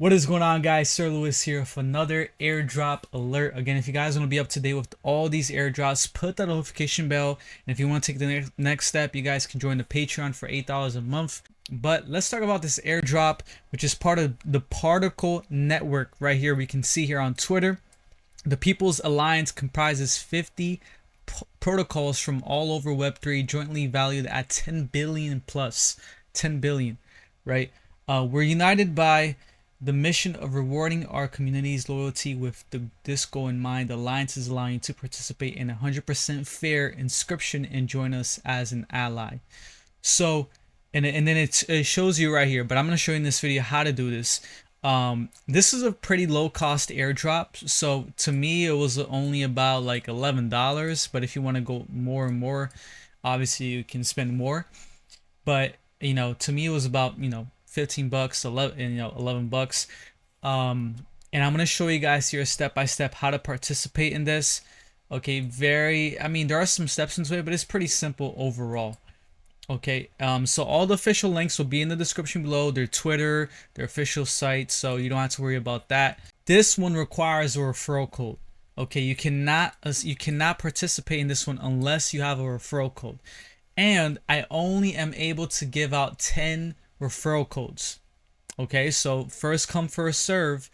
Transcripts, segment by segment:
What is going on, guys? Sir Lewis here with another airdrop alert. Again, if you guys want to be up to date with all these airdrops, put that notification bell. And if you want to take the next step, you guys can join the Patreon for $8 a month. But let's talk about this airdrop, which is part of the Particle Network right here. We can see here on Twitter. The People's Alliance comprises 50 protocols from all over Web3, jointly valued at 10 billion plus. 10 billion, right? We're united by the mission of rewarding our community's loyalty with this goal in mind. The Alliance is allowing you to participate in 100% fair inscription and join us as an ally. So, and then it shows you right here, but I'm going to show you in this video how to do this. This is a pretty low cost airdrop. So to me, it was only about like $11. But if you want to go more and more, obviously you can spend more. But, you know, to me, it was about, 15 bucks, 11 bucks. And I'm going to show you guys here step by step how to participate in this. Okay. There are some steps into it, but it's pretty simple overall. Okay. So all the official links will be in the description below, their Twitter, their official site. So you don't have to worry about that. This one requires a referral code. Okay. You cannot participate in this one unless you have a referral code. And I only am able to give out 10 referral codes. Okay, so first come, first serve.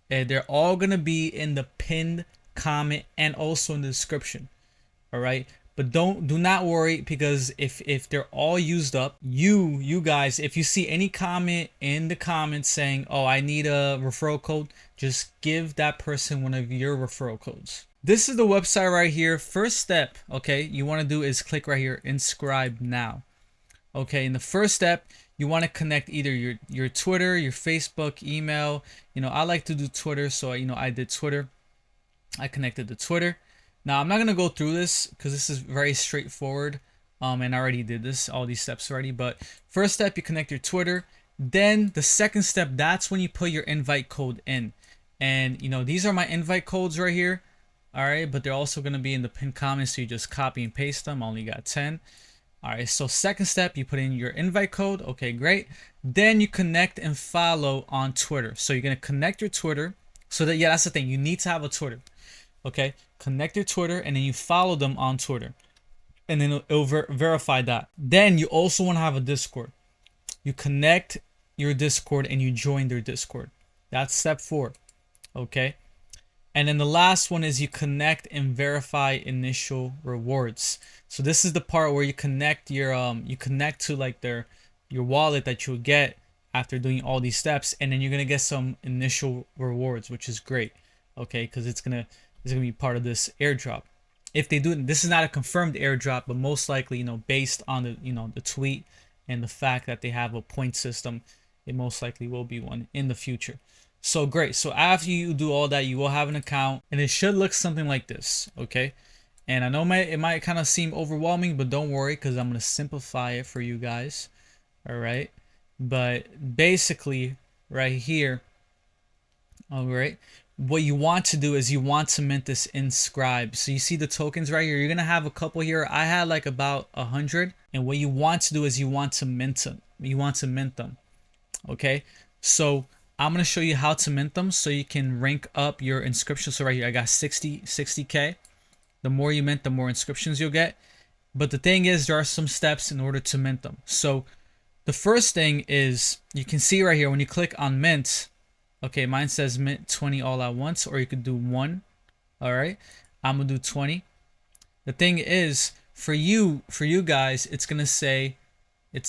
They're all gonna be in the pinned comment and also in the description. All right, but do not worry, because if they're all used up, you guys, if you see any comment in the comments saying, oh, I need a referral code, just give that person one of your referral codes. This is the website right here. First step, okay, you want to do is click right here, Inscribe now. Okay, in the first step, you want to connect either your Twitter, your Facebook, email. I like to do Twitter, so I did Twitter. I connected to Twitter. Now I'm not gonna go through this because this is very straightforward. And I already did all these steps already. But first step, you connect your Twitter. Then the second step, that's when you put your invite code in. And these are my invite codes right here. All right, but they're also gonna be in the pinned comments, so you just copy and paste them. I only got 10. All right, so second step, you put in your invite code. Okay, great. Then you connect and follow on Twitter. So you're gonna connect your Twitter. So that's the thing. You need to have a Twitter. Okay, connect your Twitter and then you follow them on Twitter, and then it'll verify that. Then you also want to have a Discord. You connect your Discord and you join their Discord. That's step 4. Okay. And then the last one is you connect and verify initial rewards. So this is the part where you connect your to like your wallet that you'll get after doing all these steps, and then you're gonna get some initial rewards, which is great. Okay, because it's gonna be part of this airdrop. If they do, this is not a confirmed airdrop, but most likely, based on the tweet and the fact that they have a point system, it most likely will be one in the future. So great. So after you do all that, you will have an account, and it should look something like this. Okay. And I know it might kind of seem overwhelming, but don't worry, because I'm going to simplify it for you guys. All right. But basically right here, all right, what you want to do is you want to mint this Inscribe. So you see the tokens right here. You're going to have a couple here. I had like about 100. And what you want to do is you want to mint them. Okay. So I'm going to show you how to mint them so you can rank up your inscription. So right here, I got 60K. The more you mint, the more inscriptions you'll get. But the thing is, there are some steps in order to mint them. So the first thing is, you can see right here when you click on mint. Okay, mine says mint 20 all at once, or you could do 1. All right, I'm going to do 20. The thing is, for you guys, it's going to say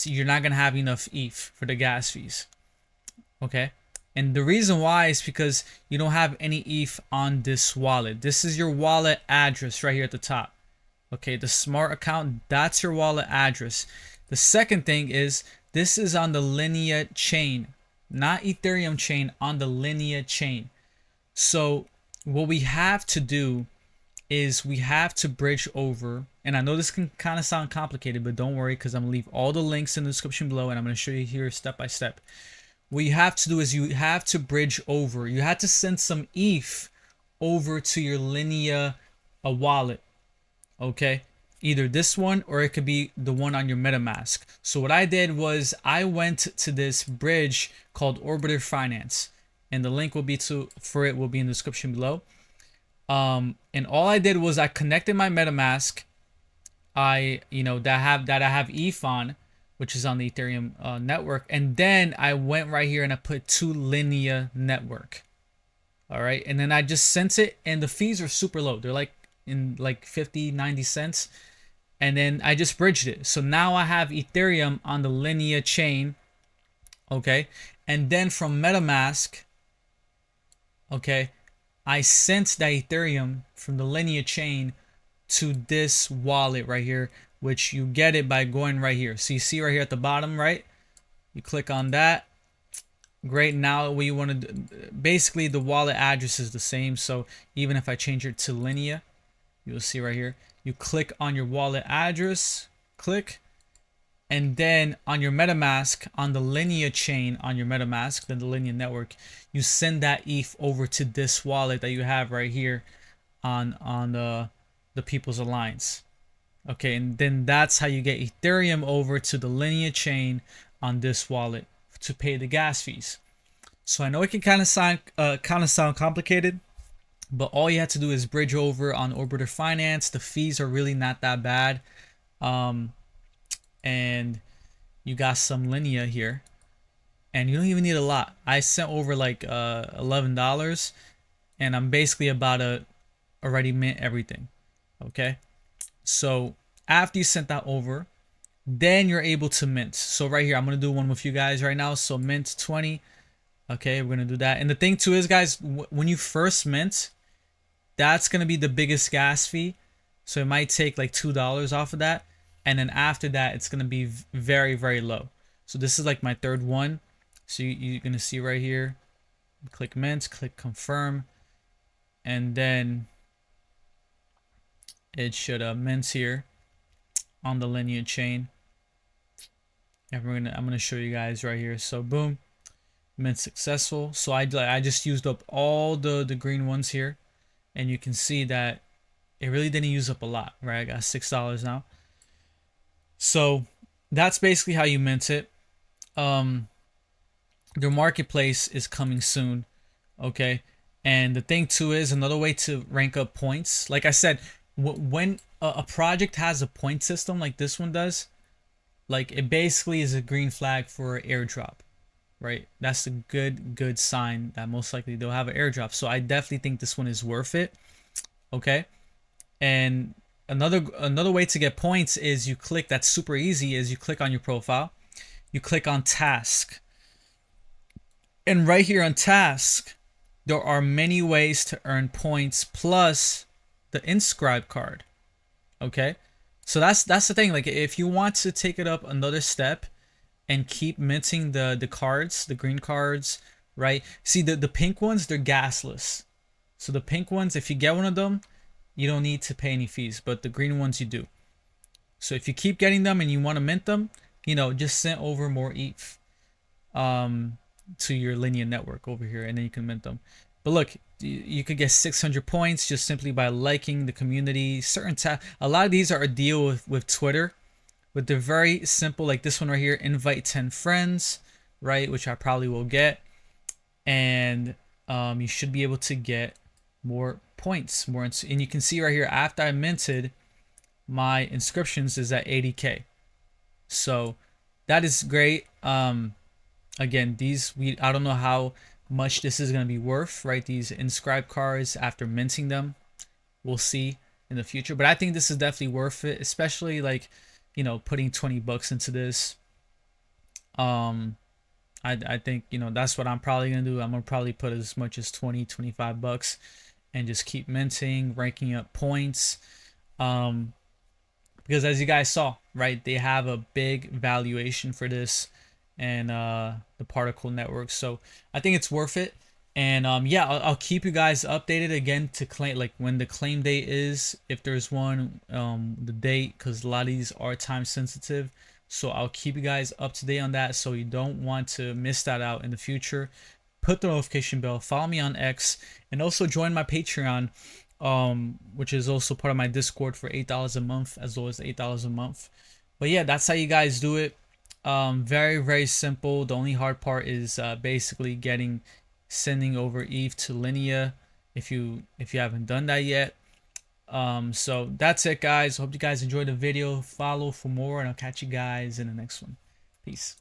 you're not going to have enough ETH for the gas fees. Okay. And the reason why is because you don't have any ETH on this wallet. This is your wallet address right here at the top. Okay, the smart account, that's your wallet address. The second thing is, this is on the Linea chain, not Ethereum chain, on the Linea chain. So what we have to do is we have to bridge over. And I know this can kind of sound complicated, but don't worry, because I'm going to leave all the links in the description below, and I'm going to show you here step by step. What you have to do is you have to bridge over. You have to send some ETH over to your Linea wallet. Okay, either this one or it could be the one on your MetaMask. So what I did was I went to this bridge called Orbiter Finance, and the link will be for it will be in the description below. And all I did was I connected my MetaMask. I have ETH on, which is on the Ethereum network, and then I went right here and I put to Linea network. All right, and then I just sent it, and the fees are super low. They're like in like 50-90 cents, and then I just bridged it. So now I have Ethereum on the Linea chain. Okay, and then from MetaMask, okay, I sent the Ethereum from the Linea chain to this wallet right here, which you get it by going right here. So you see right here at the bottom, right? You click on that. Great. Now what you want to do, basically the wallet address is the same. So even if I change it to Linea, you'll see right here, you click on your wallet address, click, and then on your MetaMask, on the Linea chain, on your MetaMask, then the Linea network, you send that ETH over to this wallet that you have right here on the People's Alliance. Okay, and then that's how you get Ethereum over to the Linea chain on this wallet to pay the gas fees. So I know it can kind of sound complicated, but all you have to do is bridge over on Orbiter Finance. The fees are really not that bad, and you got some Linea here, and you don't even need a lot. I sent over like $11, and I'm basically about to already mint everything. Okay, so after you sent that over, then you're able to mint. So right here, I'm gonna do one with you guys right now. So mint 20. Okay, we're gonna do that. And the thing too is, guys, when you first mint, that's gonna be the biggest gas fee. So it might take like $2 off of that, and then after that, it's gonna be very, very low. So this is like my third one. So you're gonna see right here, click mint, click confirm, and then it should mint here on the Linea chain. And I'm gonna show you guys right here. So boom, mint successful. So I just used up all the green ones here, and you can see that it really didn't use up a lot, right? I got $6 now. So that's basically how you mint it. Their marketplace is coming soon, okay? And the thing too is, another way to rank up points, like I said, when a project has a point system like this one does, like it basically is a green flag for airdrop, right? That's a good sign that most likely they'll have an airdrop. So I definitely think this one is worth it. Okay, and another way to get points is you click, that's super easy, is you click on your profile, you click on task, and right here on task there are many ways to earn points plus the Inscribe card. Okay, so that's the thing. Like if you want to take it up another step and keep minting the cards, the green cards, right? See the pink ones, they're gasless. So the pink ones, if you get one of them, you don't need to pay any fees, but the green ones you do. So if you keep getting them and you want to mint them, you know, just send over more ETH to your Linea network over here, and then you can mint them. But look, you could get 600 points just simply by liking the community. A lot of these are a deal with Twitter, but they're very simple. Like this one right here, invite 10 friends, right? Which I probably will get, and you should be able to get more points, and you can see right here after I minted, my inscriptions is at 80k. So that is great. Again, I don't know how much this is going to be worth, right? These Inscribe cards after minting them, we'll see in the future, but I think this is definitely worth it, especially like, you know, putting 20 bucks into this. I think, you know, that's what I'm probably gonna do. I'm gonna probably put as much as 20-25 bucks and just keep minting, ranking up points, because as you guys saw, right, they have a big valuation for this, and the particle network. So I think it's worth it. And yeah, I'll keep you guys updated again to claim, like when the claim date is, if there's one, the date, because a lot of these are time sensitive. So I'll keep you guys up to date on that, so you don't want to miss that out in the future. Put the notification bell, follow me on X, and also join my Patreon, which is also part of my Discord for $8 a month, as low as $8 a month. But yeah, that's how you guys do it. Very, very simple. The only hard part is basically getting sending over ETH to Linea if you haven't done that yet. So that's it, guys. Hope you guys enjoyed the video. Follow for more, and I'll catch you guys in the next one. Peace.